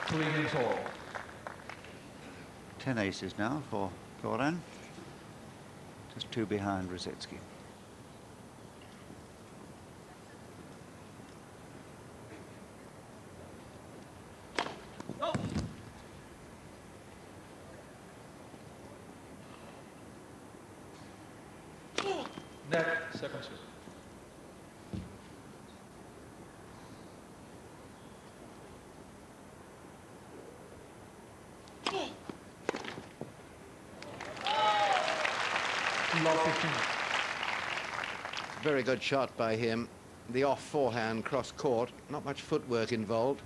3-4. 10 aces now for Goran. Just 2 behind Rusedski. Net, second serve. Love 15. Very good shot by him. The off forehand cross court, not much footwork involved.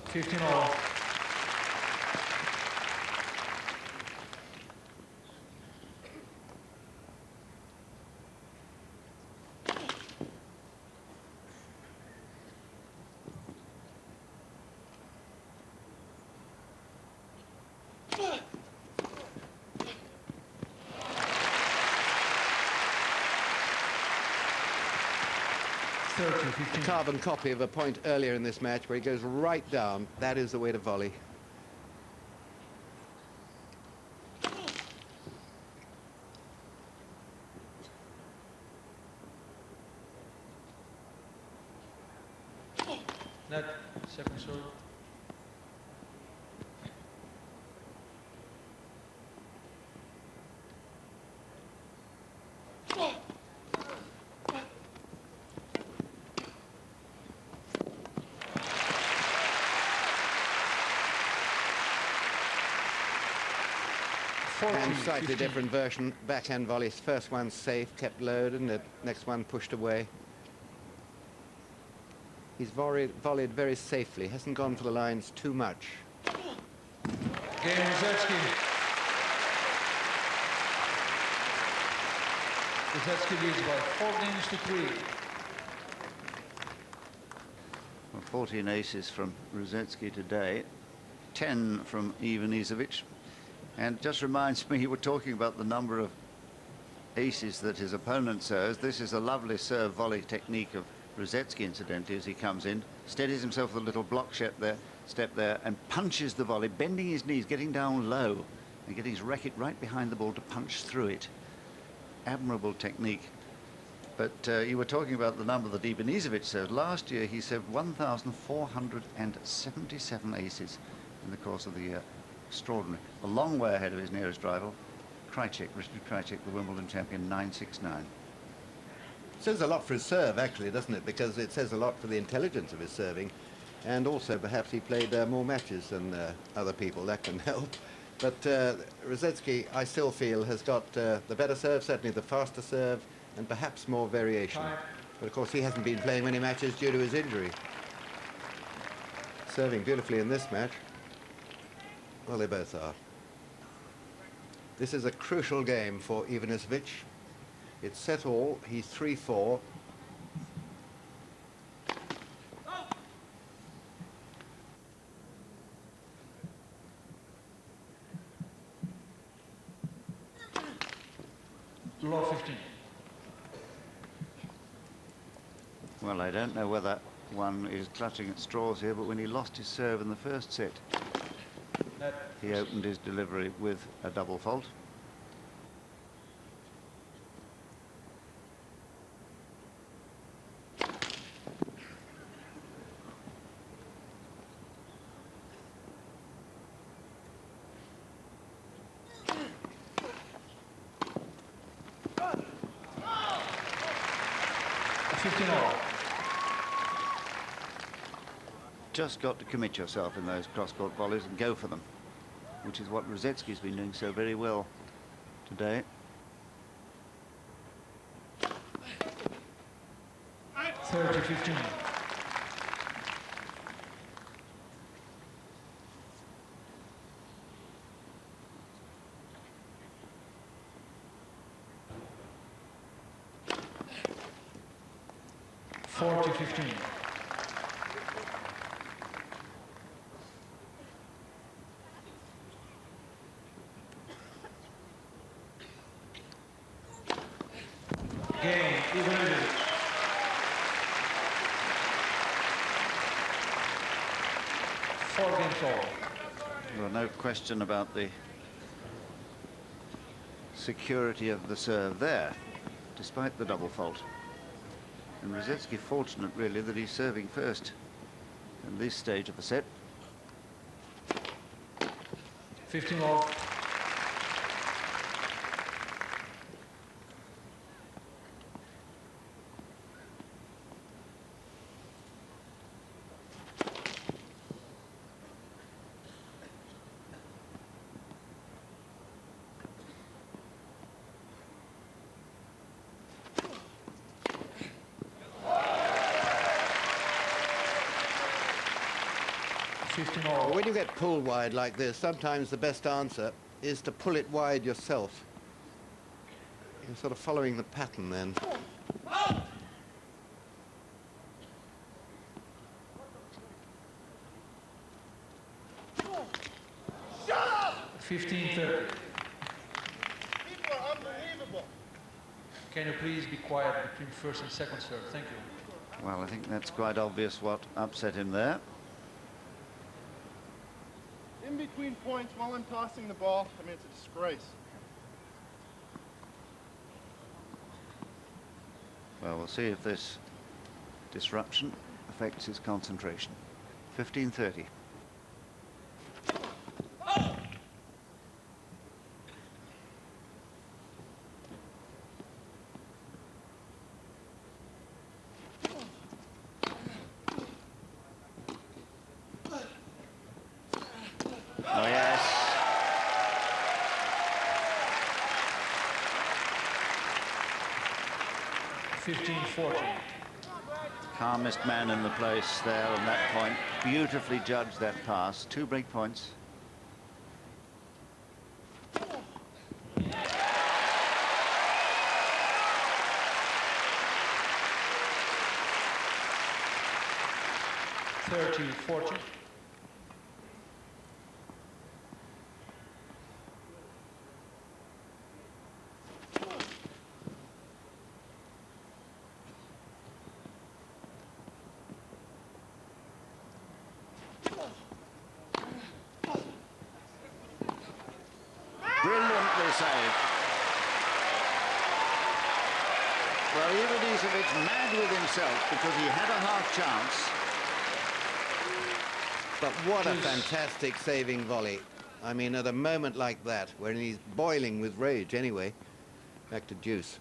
15-all. A carbon copy of a point earlier in this match where he goes right down. That is the way to volley. Net, second serve. And slightly different version. Backhand volleys. First one safe, kept loaded, and the next one pushed away. He's volleyed very safely. Hasn't gone for the lines too much. Game Rusedski. Rusedski leads by 4-3. Well, 14 aces from Rusedski today. 10 from Ivanisevic. And it just reminds me, you were talking about the number of aces that his opponent serves. This is a lovely serve volley technique of Rusedski, incidentally, as he comes in, steadies himself with a little block step there, and punches the volley, bending his knees, getting down low, and getting his racket right behind the ball to punch through it. Admirable technique. But you were talking about the number that Ivanisevic served. Last year, he served 1,477 aces in the course of the year. Extraordinary. A long way ahead of his nearest rival, Richard Krajicek, the Wimbledon champion, 969. Says a lot for his serve, actually, doesn't it? Because it says a lot for the intelligence of his serving. And also, perhaps he played more matches than other people. That can help. But Rusedski, I still feel, has got the better serve, certainly the faster serve, and perhaps more variation. But, of course, he hasn't been playing many matches due to his injury. Serving beautifully in this match. Well, they both are. This is a crucial game for Ivanisevic. It's set all. He's 3-4. Law 15. Well, I don't know whether one is clutching at straws here, but when he lost his serve in the first set, he opened his delivery with a double fault. Just got to commit yourself in those cross-court volleys and go for them, which is what Rusedski's been doing so very well today. 30-15. Game, Ivanisevic. 4 games all. Well, no question about the security of the serve there, despite the double fault. And rusedski fortunate, really, that he's serving first in this stage of the set. 15 all. When you get pulled wide like this, sometimes the best answer is to pull it wide yourself. You're sort of following the pattern then. 15-30. People are unbelievable. Can you please be quiet between first and second serve? Thank you. Well, I think that's quite obvious what upset him there. In between points while I'm tossing the ball, I mean, it's a disgrace. Well, we'll see if this disruption affects his concentration. 15-30. Oh, yes. Calmest man in the place there on that point. Beautifully judged that pass. 2 break points. (30-40). Brilliantly saved. Well, Ivanisevic mad with himself because he had a half chance. But what a fantastic saving volley. I mean, at a moment like that, when he's boiling with rage anyway, back to deuce.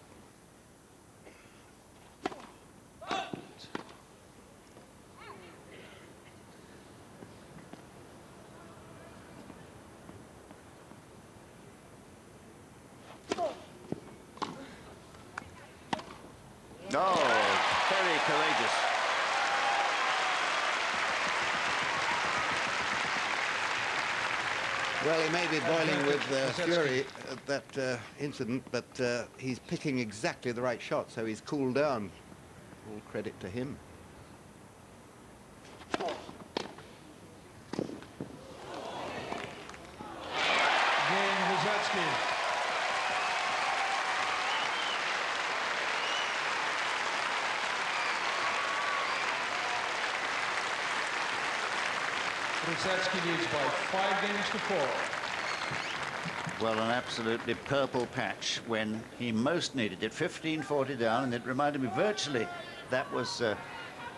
Oh, very courageous. Well, he may be boiling with fury at that incident, but he's picking exactly the right shot, so he's cooled down. All credit to him. Game rusedski. Rusedski leads by 5-4. Well, an absolutely purple patch when he most needed it. 15-40 down, and it reminded me virtually that was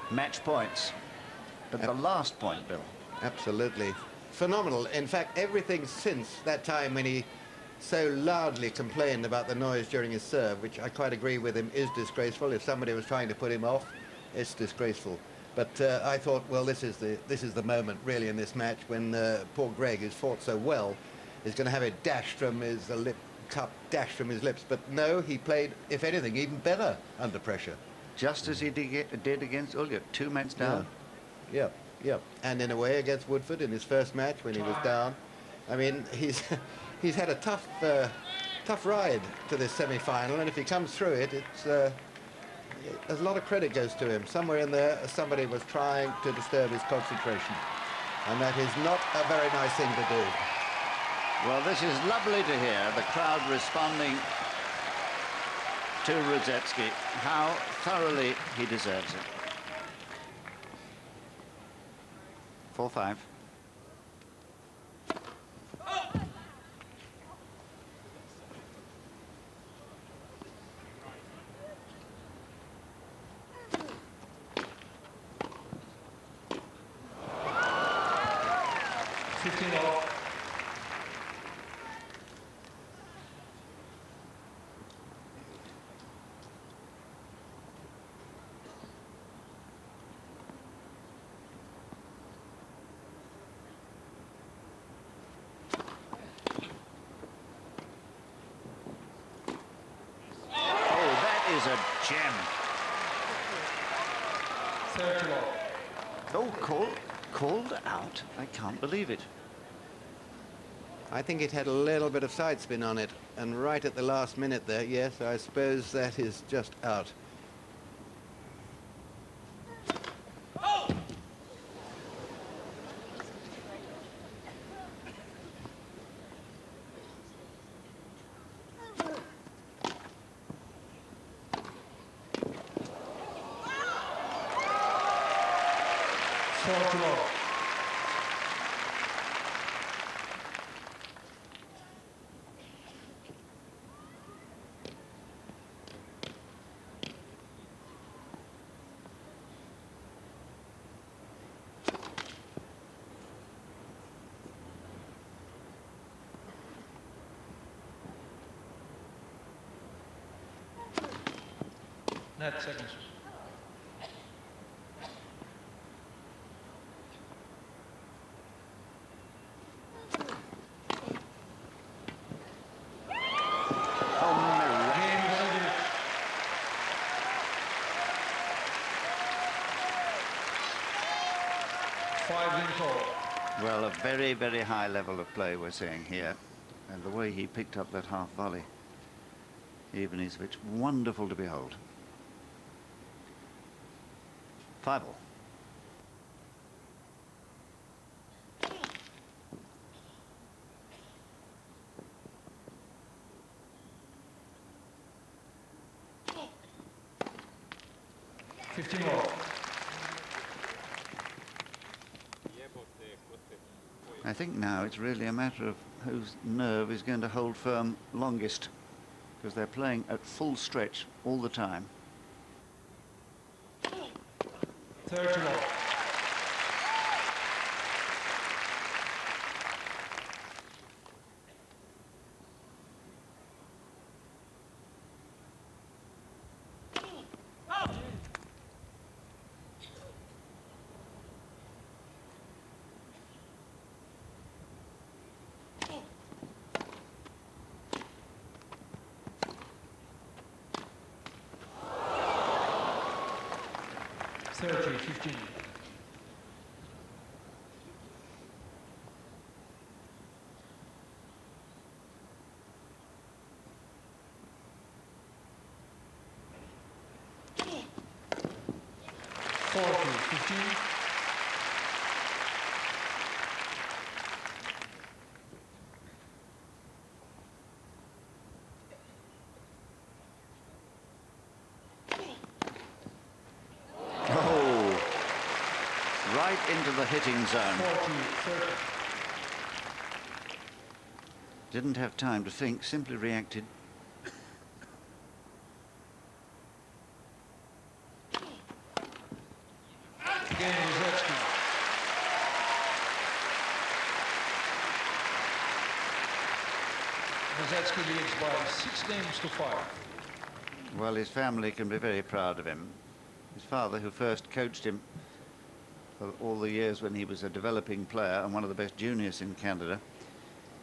match points. But the last point, Bill. Absolutely. Phenomenal. In fact, everything since that time when he so loudly complained about the noise during his serve, which I quite agree with him, is disgraceful. If somebody was trying to put him off, it's disgraceful. But I thought, well, this is the moment, really, in this match when poor Greg, who's fought so well, is going to have it dashed from his lip cup, dashed from his lips. But no, he played, if anything, even better under pressure. Just as he did against Ulya, 2 matches down. Yeah, yeah. And in a way against Woodford in his first match when he was down. I mean, he's had a tough ride to this semi-final, and if he comes through it, it's a lot of credit goes to him. Somewhere in there, somebody was trying to disturb his concentration, and that is not a very nice thing to do. Well, this is lovely to hear, the crowd responding to rusedski, how thoroughly he deserves it. 4-5. 15 all. Oh, that is a gem. 30 all. Oh, called out. I can't believe it. I think it had a little bit of side spin on it, and right at the last minute there, yes, I suppose that is just out. All. Net seconds. Oh, miraculous. Game Ivanisevic. Five in total. Well, a very, very high level of play we're seeing here. And the way he picked up that half volley, Ivanisevic, wonderful to behold. 5 all. Fifteen all. I think now it's really a matter of whose nerve is going to hold firm longest, because they're playing at full stretch all the time. 30 all. Thirty, 15. Forty, 15. Oh, right into the hitting zone. 40, 30. Didn't have time to think, simply reacted. Again, rusedski. Rusedski leads by 6 games to 5. Well, his family can be very proud of him. His father, who first coached him for all the years when he was a developing player and one of the best juniors in Canada,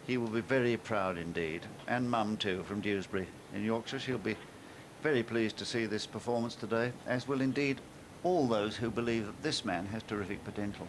he will be very proud indeed. And Mum too, from Dewsbury in Yorkshire. She'll be very pleased to see this performance today, as will indeed all those who believe that this man has terrific potential.